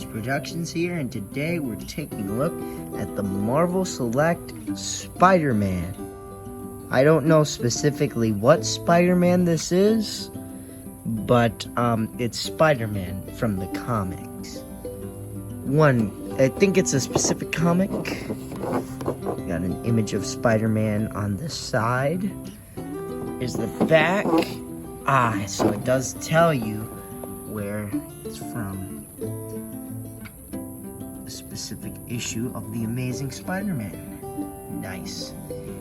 Productions here, and today we're taking a look at the Marvel Select Spider-Man. I don't know specifically what Spider-Man this is, but it's Spider-Man from the comics. I think it's a specific comic. Got an image of Spider-Man on the side. Here's the back. So it does tell you where it's from. A specific issue of The Amazing Spider-Man. Nice.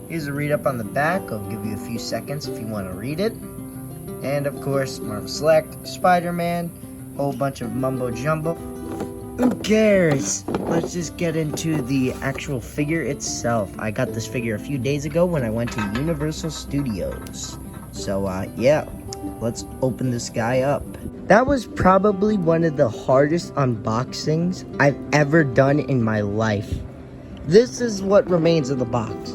Here's a read-up on the back. I'll give you a few seconds if you want to read it. And of course, Marvel Select, Spider-Man, whole bunch of mumbo-jumbo. Who cares? Let's just get into the actual figure itself. I got this figure a few days ago when I went to Universal Studios. So, yeah, let's open this guy up. That was probably one of the hardest unboxings I've ever done in my life. This is what remains of the box.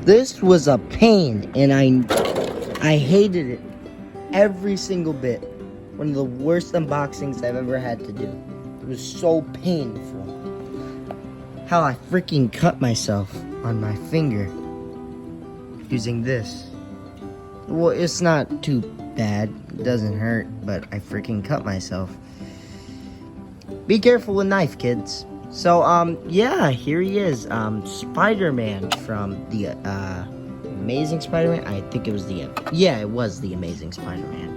This was a pain, and I hated it every single bit. One of the worst unboxings I've ever had to do. It was so painful. How I freaking cut myself on my finger using this. Well, it's not too bad. It doesn't hurt, but I freaking cut myself. Be careful with knife, kids. So, yeah, here he is. Spider-Man from the, Amazing Spider-Man. I think it was it was the Amazing Spider-Man.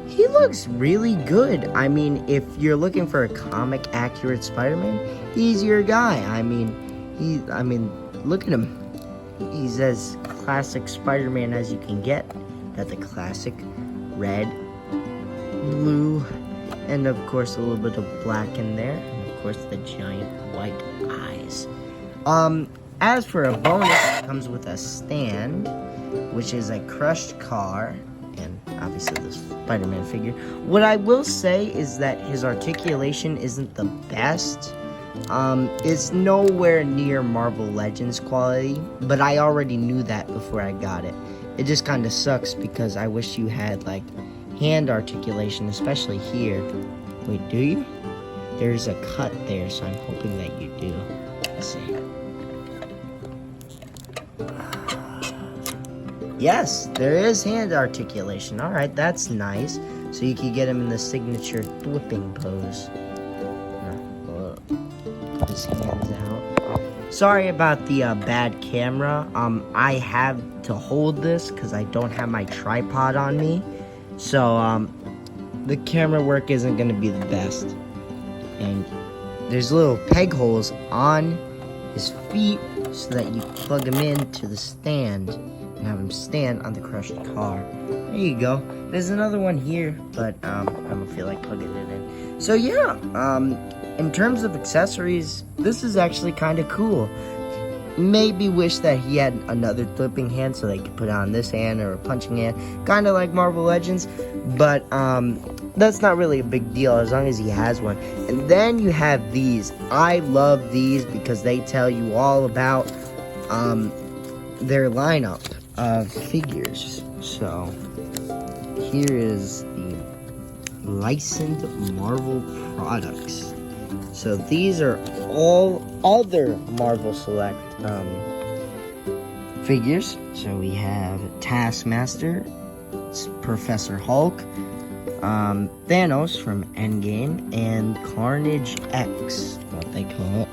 He looks really good. I mean, if you're looking for a comic accurate Spider-Man, he's your guy. I mean, look at him. He's as classic Spider-Man as you can get. Got the classic red, blue, and of course a little bit of black in there. And of course the giant white eyes. As for a bonus, it comes with a stand, which is a crushed car, and obviously the Spider-Man figure. What I will say is that his articulation isn't the best. It's nowhere near Marvel Legends quality, but I already knew that before I got it. It just kind of sucks because I wish you had, like, hand articulation, especially here. Wait, do you? There's a cut there, so I'm hoping that you do. Let's see. Yes, there is hand articulation. Alright, that's nice. So you can get him in the signature flipping pose. Put his hands out. Sorry about the bad camera. I have to hold this because I don't have my tripod on me. So, the camera work isn't going to be the best. And there's little peg holes on his feet so that you plug him into the stand and have him stand on the crushed car. There you go. There's another one here, but I don't feel like plugging it in. So yeah, in terms of accessories, this is actually kind of cool. Maybe wish that he had another flipping hand so they could put it on this hand or a punching hand, kind of like Marvel Legends, but that's not really a big deal as long as he has one. And then you have these. I love these because they tell you all about their lineup of figures. So here is the licensed Marvel products. So these are all their Marvel Select figures. So we have Taskmaster, Professor Hulk, Thanos from Endgame, and Carnage X, what they call it.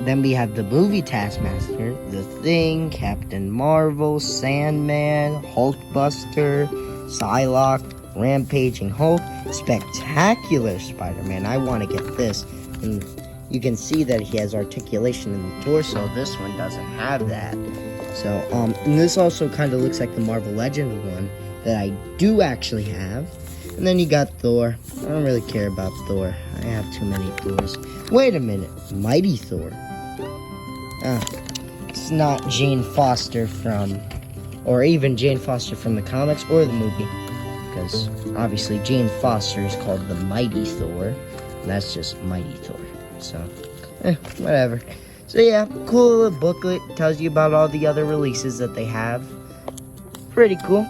Then we have the movie Taskmaster, The Thing, Captain Marvel, Sandman, Hulkbuster, Psylocke, Rampaging Hulk, Spectacular Spider-Man. I want to get this. And you can see that he has articulation in the torso. This one doesn't have that. So, and this also kind of looks like the Marvel Legends one that I do actually have. And then you got Thor. I don't really care about Thor. I have too many Thors. Wait a minute. Mighty Thor. It's not Jane Foster from, or even Jane Foster from the comics or the movie. Because obviously Jane Foster is called the Mighty Thor. And that's just Mighty Thor. So, whatever. So yeah, cool little booklet. Tells you about all the other releases that they have. Pretty cool.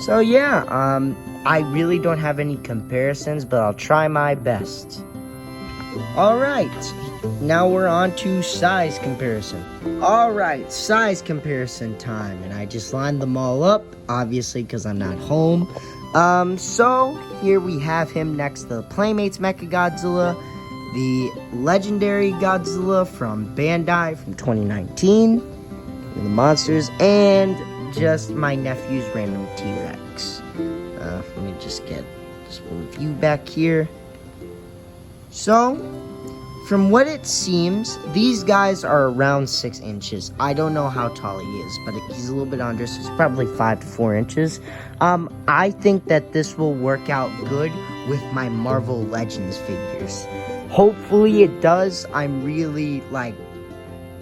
So yeah, I really don't have any comparisons, but I'll try my best. Alright, now we're on to size comparison. Alright, size comparison time. And I just lined them all up, obviously because I'm not home. So here we have him next to the Playmates Mechagodzilla, the Legendary Godzilla from Bandai from 2019, the monsters, and just my nephew's random T-Rex. Let me just get this review back here. So, from what it seems, these guys are around 6 inches. I don't know how tall he is, but he's a little bit under, so it's probably 5 to 4 inches. I think that this will work out good with my Marvel Legends figures. Hopefully it does. I'm really,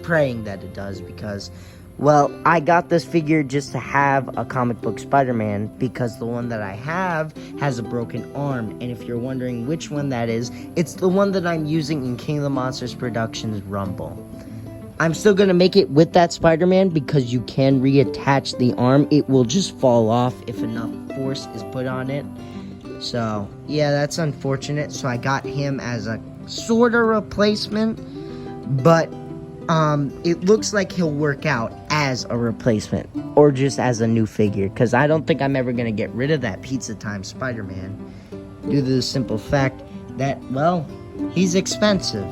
praying that it does because, well, I got this figure just to have a comic book Spider-Man because the one that I have has a broken arm. And if you're wondering which one that is, it's the one that I'm using in King of the Monsters Productions Rumble. I'm still going to make it with that Spider-Man because you can reattach the arm. It will just fall off if enough force is put on it. So, yeah, that's unfortunate. So I got him as a sort of replacement, but it looks like he'll work out as a replacement or just as a new figure because I don't think I'm ever going to get rid of that Pizza Time Spider-Man due to the simple fact that, well, he's expensive,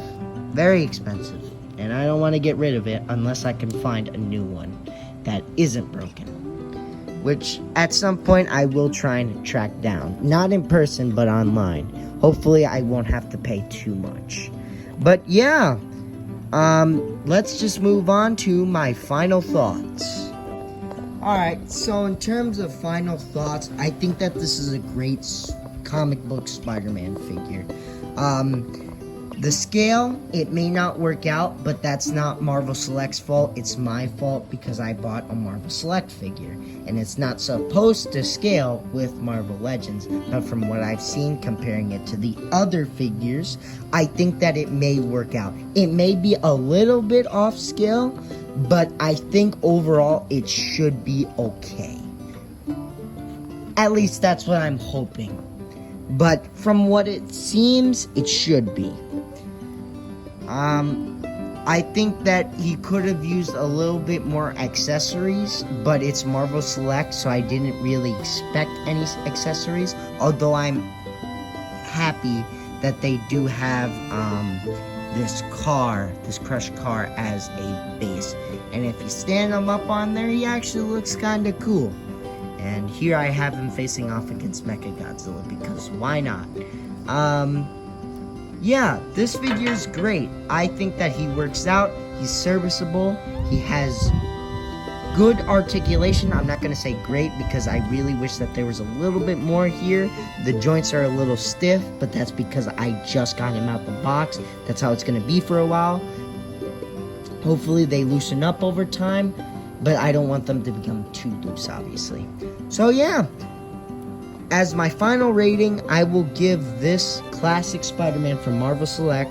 very expensive, and I don't want to get rid of it unless I can find a new one that isn't broken, which at some point I will try and track down, not in person but online. Hopefully I won't have to pay too much. But yeah, let's just move on to my final thoughts. Alright, so in terms of final thoughts, I think that this is a great comic book Spider-Man figure. The scale, it may not work out, but that's not Marvel Select's fault. It's my fault because I bought a Marvel Select figure. And it's not supposed to scale with Marvel Legends. But from what I've seen, comparing it to the other figures, I think that it may work out. It may be a little bit off scale, but I think overall it should be okay. At least that's what I'm hoping. But from what it seems, it should be. I think that he could have used a little bit more accessories, but it's Marvel Select, so I didn't really expect any accessories, although I'm happy that they do have, this crushed car as a base. And if you stand him up on there, he actually looks kinda cool. And here I have him facing off against Mechagodzilla, because why not? Yeah, this figure is great. I think that he works out. He's serviceable. He has good articulation. I'm not going to say great because I really wish that there was a little bit more here. The joints are a little stiff, but that's because I just got him out the box. That's how it's going to be for a while. Hopefully they loosen up over time, but I don't want them to become too loose, obviously. So yeah. As my final rating, I will give this classic Spider-Man from Marvel Select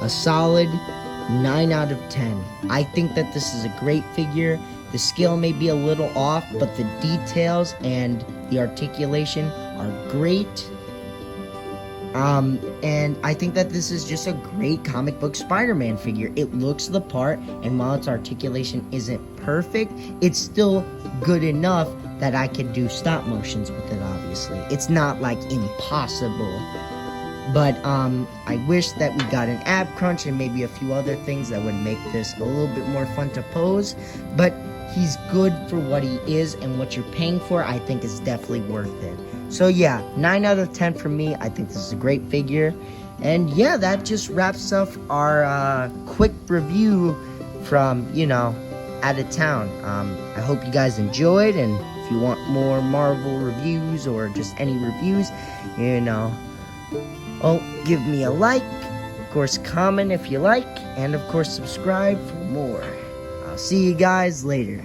a solid 9 out of 10. I think that this is a great figure. The scale may be a little off, but the details and the articulation are great. And I think that this is just a great comic book Spider-Man figure. It looks the part, and while its articulation isn't perfect, it's still good enough that I can do stop motions with it, obviously. It's not, impossible. But, I wish that we got an ab crunch and maybe a few other things that would make this a little bit more fun to pose. But he's good for what he is, and what you're paying for, I think, is definitely worth it. So, yeah, 9 out of 10 for me. I think this is a great figure. And, yeah, that just wraps up our quick review from, out of town. I hope you guys enjoyed, and if you want more Marvel reviews or just any reviews, give me a like, of course comment if you like, and of course subscribe for more. I'll see you guys later.